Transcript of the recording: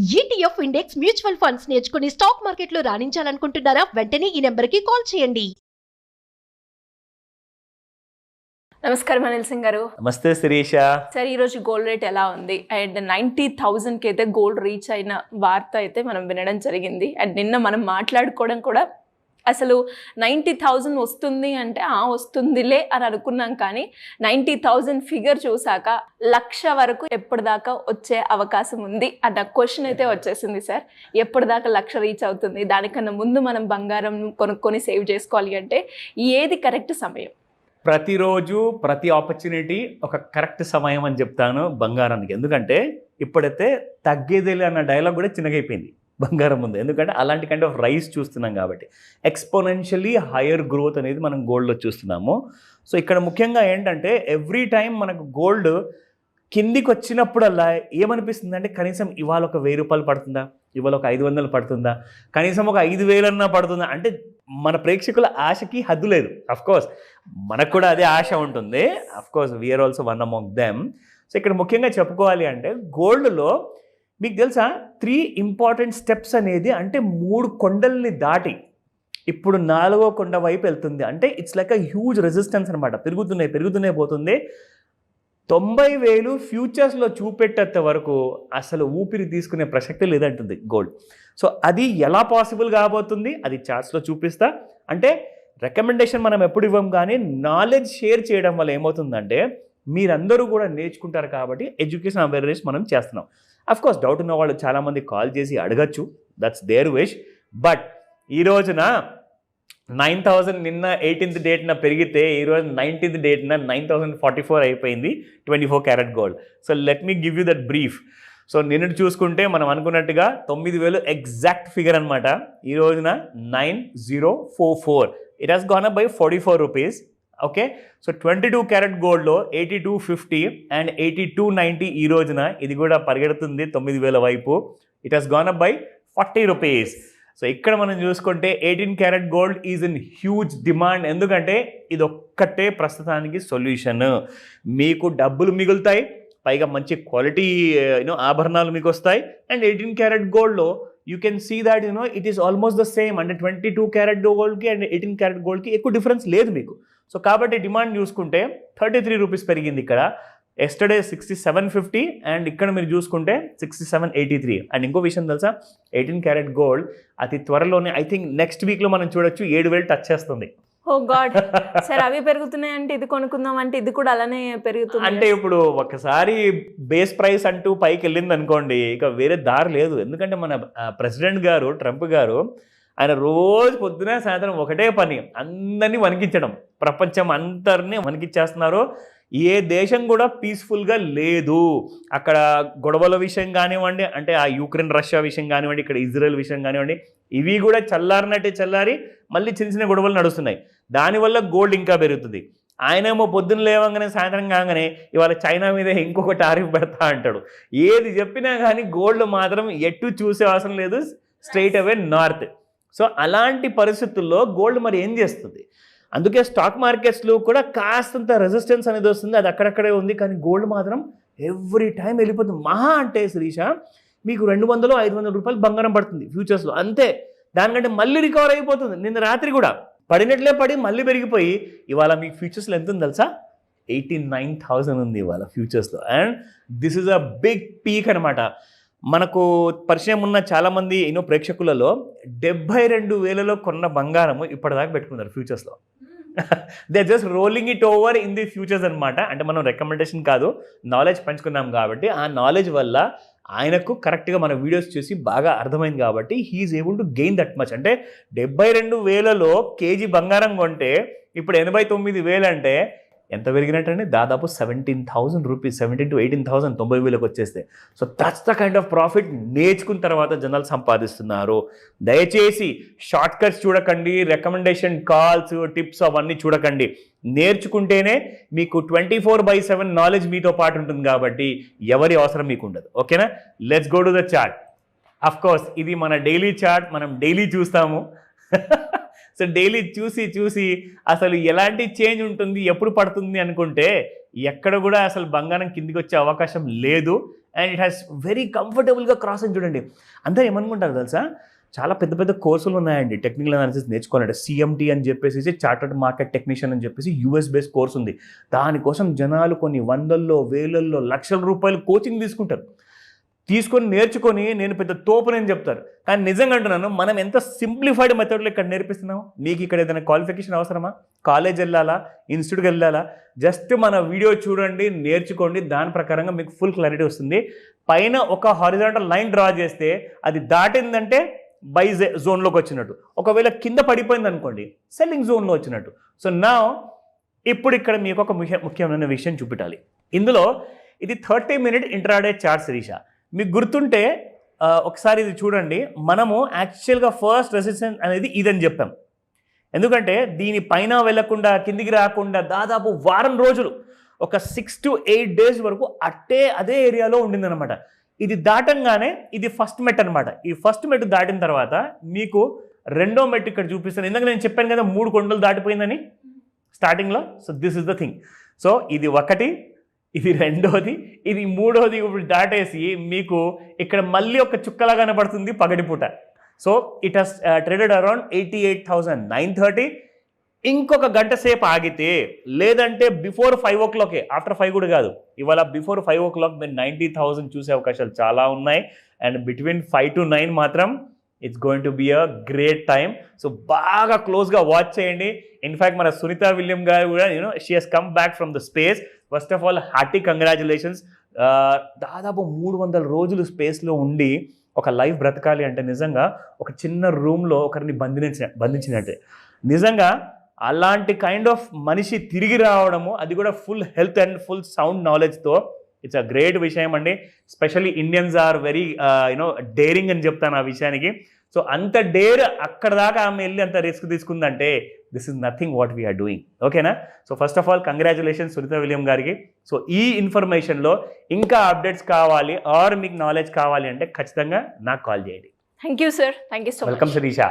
ETF index mutual funds నేర్చుకుని stock మార్కెట్లో రాణించాలనుకుంటున్నారా? వెంటనే ఈ నెంబర్కి కాల్ చేయండి. నమస్కారం అనిల్ సింగ్ గారు. నమస్తే శిరీష. సార్, ఈరోజు గోల్డ్ రేట్ ఎలా ఉంది? అండ్ 90,000కి అయితే గోల్డ్ రీచ్ అయిన వార్త అయితే మనం వినడం జరిగింది. అండ్ నిన్న మనం మాట్లాడుకోవడం కూడా అసలు 90,000 వస్తుంది అంటే వస్తుందిలే అని అనుకున్నాం, కానీ 90,000 ఫిగర్ చూసాక 1,00,000 వరకు ఎప్పటిదాకా వచ్చే అవకాశం ఉంది అన్న క్వశ్చన్ అయితే వచ్చేసింది. సార్, ఎప్పటిదాకా 1,00,000 రీచ్ అవుతుంది? దానికన్నా ముందు మనం బంగారం కొనుక్కొని సేవ్ చేసుకోవాలి అంటే ఏది కరెక్ట్ సమయం? ప్రతిరోజు ప్రతి ఆపర్చునిటీ ఒక కరెక్ట్ సమయం అని చెప్తాను బంగారానికి. ఎందుకంటే ఇప్పుడైతే తగ్గేదేలే అన్న డైలాగ్ కూడా చిన్నగైపోయింది బంగారం ముందు. ఎందుకంటే అలాంటి కైండ్ ఆఫ్ రైస్ చూస్తున్నాం కాబట్టి ఎక్స్పోనెన్షియలీ హయ్యర్ గ్రోత్ అనేది మనం గోల్డ్లో చూస్తున్నాము. సో ఇక్కడ ముఖ్యంగా ఏంటంటే ఎవ్రీ టైం మనకు గోల్డ్ కిందికి వచ్చినప్పుడల్లా ఏమనిపిస్తుంది అంటే కనీసం ఇవాళ ఒక 1,000 రూపాయలు పడుతుందా, ఇవాళ ఒక 500 పడుతుందా, కనీసం ఒక 5,000 అన్నా పడుతుందా అంటే మన ప్రేక్షకుల ఆశకి హద్దు లేదు. అఫ్కోర్స్ మనకు కూడా అదే ఆశ ఉంటుంది. Of course we are also one among them. So ఇక్కడ ముఖ్యంగా చెప్పుకోవాలి అంటే గోల్డ్లో మీకు తెలుసా 3 ఇంపార్టెంట్ స్టెప్స్ అనేది, అంటే 3 కొండల్ని దాటి ఇప్పుడు 4వ కొండ వైపు వెళ్తుంది. అంటే it's like a huge resistance అనమాట. పెరుగుతూనే పోతుంది. 90,000 ఫ్యూచర్స్లో చూపెట్టేంత వరకు అసలు ఊపిరి తీసుకునే ప్రసక్తి లేదంటుంది గోల్డ్. సో అది ఎలా పాసిబుల్ కాబోతుంది అది చార్ట్స్లో చూపిస్తా. అంటే రికమెండేషన్ మనం ఎప్పుడు ఇవ్వం, కానీ నాలెడ్జ్ షేర్ చేయడం వల్ల ఏమవుతుందంటే మీరందరూ కూడా నేర్చుకుంటారు కాబట్టి ఎడ్యుకేషన్ అవేర్నెస్ మనం చేస్తున్నాం. అఫ్కోర్స్ డౌట్ ఉన్న వాళ్ళు చాలామంది కాల్ చేసి అడగచ్చు, దట్స్ దేర్ విష్. బట్ ఈ రోజున 9,000 నిన్న 18th డేట్న పెరిగితే ఈరోజు 19th డేట్న 9,044 అయిపోయింది 24 carat gold. So let me give you that brief. So నిన్నటి చూసుకుంటే మనం అనుకున్నట్టుగా 9,000 ఎగ్జాక్ట్ ఫిగర్ అనమాట. ఈ రోజున 9,044. It has gone up by 44 rupees. Okay, so 22 carrot గోల్డ్లో 8250 అండ్ 8290 ఈ రోజున ఇది కూడా పరిగెడుతుంది 9,000 వైపు. It has gone up by 40 rupees. So ఇక్కడ మనం చూసుకుంటే 18 carat gold is in huge demand. ఎందుకంటే ఇది ఒక్కటే ప్రస్తుతానికి సొల్యూషన్. మీకు డబ్బులు మిగులుతాయి, పైగా మంచి క్వాలిటీ ఆభరణాలు మీకు వస్తాయి. అండ్ 18 క్యారెట్ గోల్డ్లో you can see that it is almost the same. అంటే 22 క్యారెట్ గోల్డ్కి అండ్ 18 క్యారెట్ గోల్డ్కి ఎక్కువ డిఫరెన్స్ లేదు మీకు. సో కాబట్టి డిమాండ్ చూసుకుంటే 33 రూపీస్ పెరిగింది ఇక్కడ. ఎస్టర్డే 6750 అండ్ ఇక్కడ మీరు చూసుకుంటే 6783. అండ్ ఇంకో విషయం తెలుసా, 18 క్యారెట్ గోల్డ్ అతి త్వరలోనే ఐ థింక్ నెక్స్ట్ వీక్లో మనం చూడొచ్చు 7,000 టచ్ చేస్తుంది. ఓ గాడ్ సార్, అవి పెరుగుతున్నాయి అంటే ఇది కొనుక్కుందాం అంటే ఇది కూడా అలానే పెరుగుతుంది. అంటే ఇప్పుడు ఒకసారి బేస్ ప్రైస్ అంటూ పైకి వెళ్ళింది అనుకోండి, ఇక వేరే దారి లేదు. ఎందుకంటే మన ప్రెసిడెంట్ గారు ట్రంప్ గారు ఆయన రోజు పొద్దున సాయంత్రం ఒకటే పని, అందరినీ వణికించడం. ప్రపంచం అందరినీ వణికిచ్చేస్తున్నారు. ఏ దేశం కూడా పీస్ఫుల్గా లేదు. అక్కడ గొడవల విషయం కానివ్వండి, అంటే ఆ యుక్రెయిన్ రష్యా విషయం కానివ్వండి, ఇక్కడ ఇజ్రాయెల్ విషయం కానివ్వండి, ఇవి కూడా చల్లారినట్టే చల్లారి మళ్ళీ చిన్న చిన్న గొడవలు నడుస్తున్నాయి. దానివల్ల గోల్డ్ ఇంకా పెరుగుతుంది. ఆయనేమో పొద్దున్న లేవగానే సాయంత్రం కాగానే ఇవాళ చైనా మీద ఇంకొక టారిఫ్ పెడతా అంటాడు. ఏది చెప్పినా కానీ గోల్డ్ మాత్రం ఎటు చూసే అవసరం లేదు, స్ట్రైట్ అవే నార్త్. సో అలాంటి పరిస్థితుల్లో గోల్డ్ మరి ఏం చేస్తుంది? అందుకే స్టాక్ మార్కెట్స్లో కూడా కాస్తంత రెసిస్టెన్స్ అనేది వస్తుంది, అది అక్కడక్కడే ఉంది. కానీ గోల్డ్ మాత్రం ఎవ్రీ టైం వెళ్ళిపోతుంది. మహా అంటే శిరీష మీకు 200-500 రూపాయలు బంగారం పడుతుంది ఫ్యూచర్స్లో, అంతే. దానికంటే మళ్ళీ రికవర్ అయిపోతుంది. నిన్న రాత్రి కూడా పడినట్లే పడి మళ్ళీ పెరిగిపోయి ఇవాళ మీకు ఫ్యూచర్స్లో ఎంత ఉంది తెలుసా? 89,000 ఉంది ఇవాళ ఫ్యూచర్స్లో. And this is a big peak అనమాట. మనకు పరిచయం ఉన్న చాలామంది ప్రేక్షకులలో 72,000లో కొన్న బంగారము ఇప్పటిదాకా పెట్టుకున్నారు ఫ్యూచర్స్లో. They just rolling it over in the futures అనమాట. అంటే మనం రికమెండేషన్ కాదు, నాలెడ్జ్ పంచుకున్నాం కాబట్టి ఆ నాలెడ్జ్ వల్ల ఆయనకు కరెక్ట్గా మన వీడియోస్ చూసి బాగా అర్థమైంది కాబట్టి he is able to gain that much. అంటే 72,000లో కేజీ బంగారం కొంటే ఇప్పుడు 89,000 అంటే ఎంత పెరిగినట్టండి? దాదాపు 17,000 రూపీస్, 17,000 to 18,000, 90,000కి వచ్చేస్తే. So that's the kind of profit నేర్చుకున్న తర్వాత జనాలు సంపాదిస్తున్నారు. దయచేసి షార్ట్ కట్స్ చూడకండి, రికమెండేషన్ కాల్స్, టిప్స్ అవన్నీ చూడకండి. నేర్చుకుంటేనే మీకు 24/7 నాలెడ్జ్ మీతో పాటు ఉంటుంది కాబట్టి ఎవరి అవసరం మీకు ఉండదు. ఓకేనా? Let's go to the chart. Of course ఇది మన డైలీ చార్ట్, మనం డైలీ చూస్తాము. సో డైలీ చూసి అసలు ఎలాంటి చేంజ్ ఉంటుంది, ఎప్పుడు పడుతుంది అనుకుంటే ఎక్కడ కూడా అసలు బంగారం కిందికి వచ్చే అవకాశం లేదు. అండ్ ఇట్ హ్యాస్ వెరీ కంఫర్టబుల్గా క్రాస్ అని చూడండి. అందరూ ఏమనుకుంటారు తెలుసా, చాలా పెద్ద పెద్ద కోర్సులు ఉన్నాయండి టెక్నికల్ అనాలిసిస్ నేర్చుకోవాలంటే. సిఎంటీ అని చెప్పేసి చార్టర్డ్ మార్కెట్ టెక్నీషియన్ అని చెప్పేసి యూఎస్ బేస్డ్ కోర్స్ ఉంది. దానికోసం జనాలు కొన్ని వందల్లో వేలల్లో లక్షల రూపాయలు కోచింగ్ తీసుకొని నేర్చుకొని నేను పెద్ద తోపునని చెప్తారు. కానీ నిజంగా అంటున్నాను, మనం ఎంత సింప్లిఫైడ్ మెథడ్లో ఇక్కడ నేర్పిస్తున్నాము. మీకు ఇక్కడ ఏదైనా క్వాలిఫికేషన్ అవసరమా, కాలేజ్ వెళ్ళాలా, ఇన్స్టిట్యూట్కి వెళ్ళాలా, జస్ట్ మన వీడియో చూడండి, నేర్చుకోండి, దాని ప్రకారంగా మీకు ఫుల్ క్లారిటీ వస్తుంది. పైన ఒక హారిజాంటల్ లైన్ డ్రా చేస్తే అది దాటిందంటే బై జోన్లోకి వచ్చినట్టు, ఒకవేళ కింద పడిపోయింది అనుకోండి సెల్లింగ్ జోన్లో వచ్చినట్టు. సో నా ఇప్పుడు ఇక్కడ మీకు ఒక ముఖ్యమైన విషయం చూపెట్టాలి. ఇందులో ఇది 30-minute ఇంట్రాడే చార్ట్ శిరీష. మీకు గుర్తుంటే ఒకసారి ఇది చూడండి. మనము యాక్చువల్గా ఫస్ట్ రెసిస్టెన్స్ అనేది ఇదని చెప్పాం. ఎందుకంటే దీని పైన వెళ్లకుండా కిందికి రాకుండా దాదాపు వారం రోజులు, ఒక 6 to 8 days వరకు అదే ఏరియాలో ఉండిందనమాట. ఇది దాటంగానే ఇది ఫస్ట్ మెట్ అనమాట. ఈ ఫస్ట్ మెట్ దాటిన తర్వాత మీకు రెండో మెట్ ఇక్కడ చూపిస్తాను. ఇందాక నేను చెప్పాను కదా 3 కొండలు దాటిపోయిందని స్టార్టింగ్లో. So this is the thing. So ఇది ఒకటి, ఇది రెండోది, ఇది మూడోది ఇప్పుడు దాటేసి మీకు ఇక్కడ మళ్ళీ ఒక చుక్కలా కనబడుతుంది పగటిపూట. So it has traded around 88,930. ఇంకొక గంట సేపు ఆగితే, లేదంటే బిఫోర్ 5 o'clock, ఆఫ్టర్ 5 కూడా కాదు, ఇవాళ బిఫోర్ 5 o'clock మీరు 90,000 చూసే అవకాశాలు చాలా ఉన్నాయి. అండ్ బిట్వీన్ 5 to 9 మాత్రం it's going to be a great time. So బాగా క్లోజ్గా వాచ్ చేయండి. ఇన్ఫ్యాక్ట్ మన సునీత విలియం గారు కూడా she has come back from the space. First of all hearty congratulations. దాదాపు 300 రోజులు స్పేస్లో ఉండి ఒక లైఫ్ బ్రతకాలి అంటే నిజంగా ఒక చిన్న రూమ్లో ఒకరిని బంధించినట్టే. నిజంగా అలాంటి కైండ్ ఆఫ్ మనిషి తిరిగి రావడము, అది కూడా full health and full sound నాలెడ్జ్తో, ఇట్స్ అ గ్రేట్ విషయం అండి. Specially Indians are very daring అని చెప్తాను ఆ విషయానికి. సో అంత డేర్ అక్కడ దాకా ఆమె వెళ్ళి అంత రిస్క్ తీసుకుందంటే this is nothing what we are doing. ఓకేనా? So first of all congratulations Sunita William గారికి. సో ఈ ఇన్ఫర్మేషన్లో ఇంకా అప్డేట్స్ కావాలి ఆర్ మీకు నాలెడ్జ్ కావాలి అంటే ఖచ్చితంగా నాకు కాల్ చేయండి. Thank you sir. Thank you so much. Welcome Sirisha.